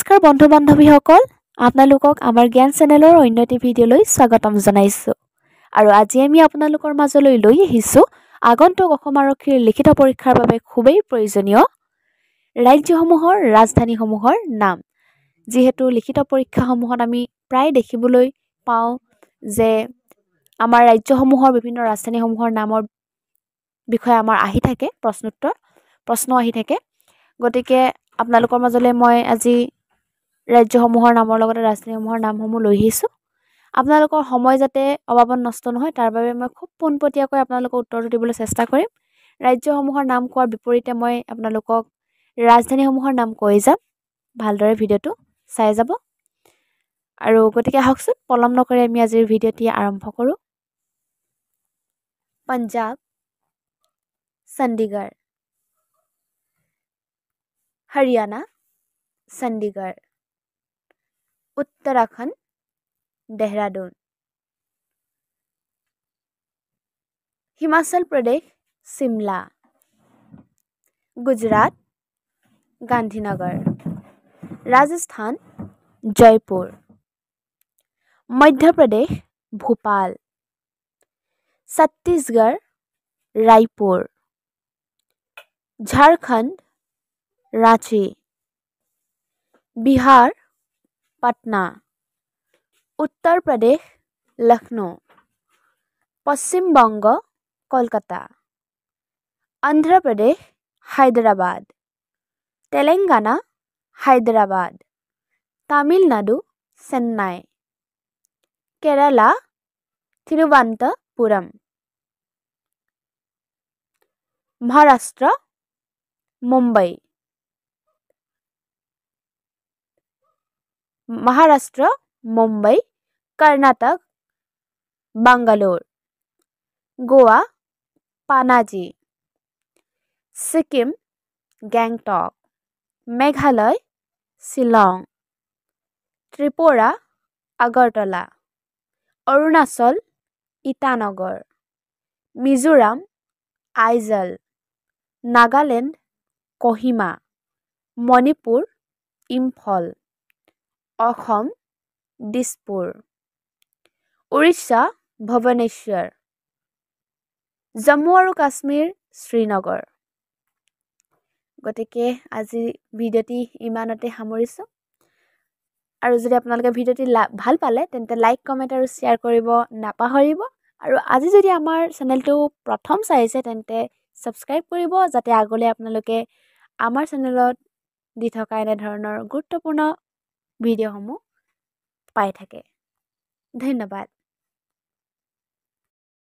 নমস্কাৰ বন্ধু-বান্ধৱীসকল, আপোনালোকক আমাৰ জ্ঞান চেনেলৰ অন্য এটি ভিডিঅ'লৈ স্বাগতম জনাইছোঁ। আৰু আজি আমি আপোনালোকৰ মাজলৈ লৈ আহিছোঁ আগন্তুক অসম আৰক্ষীৰ লিখিত পৰীক্ষাৰ বাবে খুবেই প্ৰয়োজনীয় ৰাজ্যসমূহৰ ৰাজধানীসমূহৰ নাম। যিহেতু লিখিত পৰীক্ষাসমূহত আমি প্ৰায় দেখিবলৈ পাওঁ যে আমাৰ ৰাজ্যসমূহৰ বিভিন্ন ৰাজধানীসমূহৰ নামৰ বিষয়ে আমাৰ আহি থাকে প্ৰশ্ন আহি থাকে। গতিকে আপোনালোকৰ মাজলৈ মই আজি ৰাজ্যসমূহৰ নামৰ লগতে ৰাজধানীসমূহৰ নামসমূহ লৈ আহিছোঁ। আপোনালোকৰ সময় যাতে অবাবত নষ্ট নহয় তাৰ বাবে মই খুব পোনপটীয়াকৈ আপোনালোকক উত্তৰটো দিবলৈ চেষ্টা কৰিম। ৰাজ্যসমূহৰ নাম কোৱাৰ বিপৰীতে মই আপোনালোকক ৰাজধানীসমূহৰ নাম কৈ যাম। ভালদৰে ভিডিঅ'টো চাই যাব। আৰু গতিকে আহকচোন পলম নকৰি আমি আজিৰ ভিডিঅ'টি আৰম্ভ কৰোঁ। পঞ্জাৱ, চণ্ডীগড়। হৰিয়ানা, চণ্ডীগড়। উত্তৰাখণ্ড, দেহৰাদুন। হিমাচল প্ৰদেশ, চিমলা। গুজৰাট, গান্ধীনগৰ। ৰাজস্থান, জয়পুৰ। মধ্যপ্ৰদেশ, ভোপাল। ছত্তীশগড়, ৰায়পুৰ। ঝাৰখণ্ড, ৰাঁচী। বিহাৰ, পাটনা। উত্তৰ প্ৰদেশ, লক্ষ্ণৌ। পশ্চিম বংগ, কলকাতা। অন্ধ্ৰ প্ৰদেশ, হায়দৰাবাদ। তেলেংগানা, হায়দৰাবাদ। তামিলনাডু, চেন্নাই। কেৰালা, তিৰুৱন্তপুৰম। মহাৰাষ্ট্ৰ, মুম্বাই। কৰ্ণাটক, বাংগালোৰ। গোৱা, পানাজী। ছিকিম, গেংটক। মেঘালয়, শ্বিলং। ত্ৰিপুৰা, আগৰতলা। অৰুণাচল, ইটানগৰ। মিজোৰাম, আইজল। নাগালেণ্ড, কহিমা। মণিপুৰ, ইম্ফল। অসম, দিছপুৰ। উৰিষ্যা, ভুৱনেশ্বৰ। জম্মু আৰু কাশ্মীৰ, শ্ৰীনগৰ। গতিকে আজি ভিডিঅ'টি ইমানতে সামৰিছোঁ। আৰু যদি আপোনালোকে ভিডিঅ'টি ভাল পালে তেন্তে লাইক, কমেণ্ট আৰু শ্বেয়াৰ কৰিব নাপাহৰিব। আৰু আজি যদি আমাৰ চেনেলটো প্ৰথম চাইছে তেন্তে ছাবস্ক্ৰাইব কৰিব, যাতে আগলৈ আপোনালোকে আমাৰ চেনেলত দি থকা এনেধৰণৰ গুৰুত্বপূৰ্ণ ভিডিঅ'সমূহ পাই থাকে। ধন্যবাদ।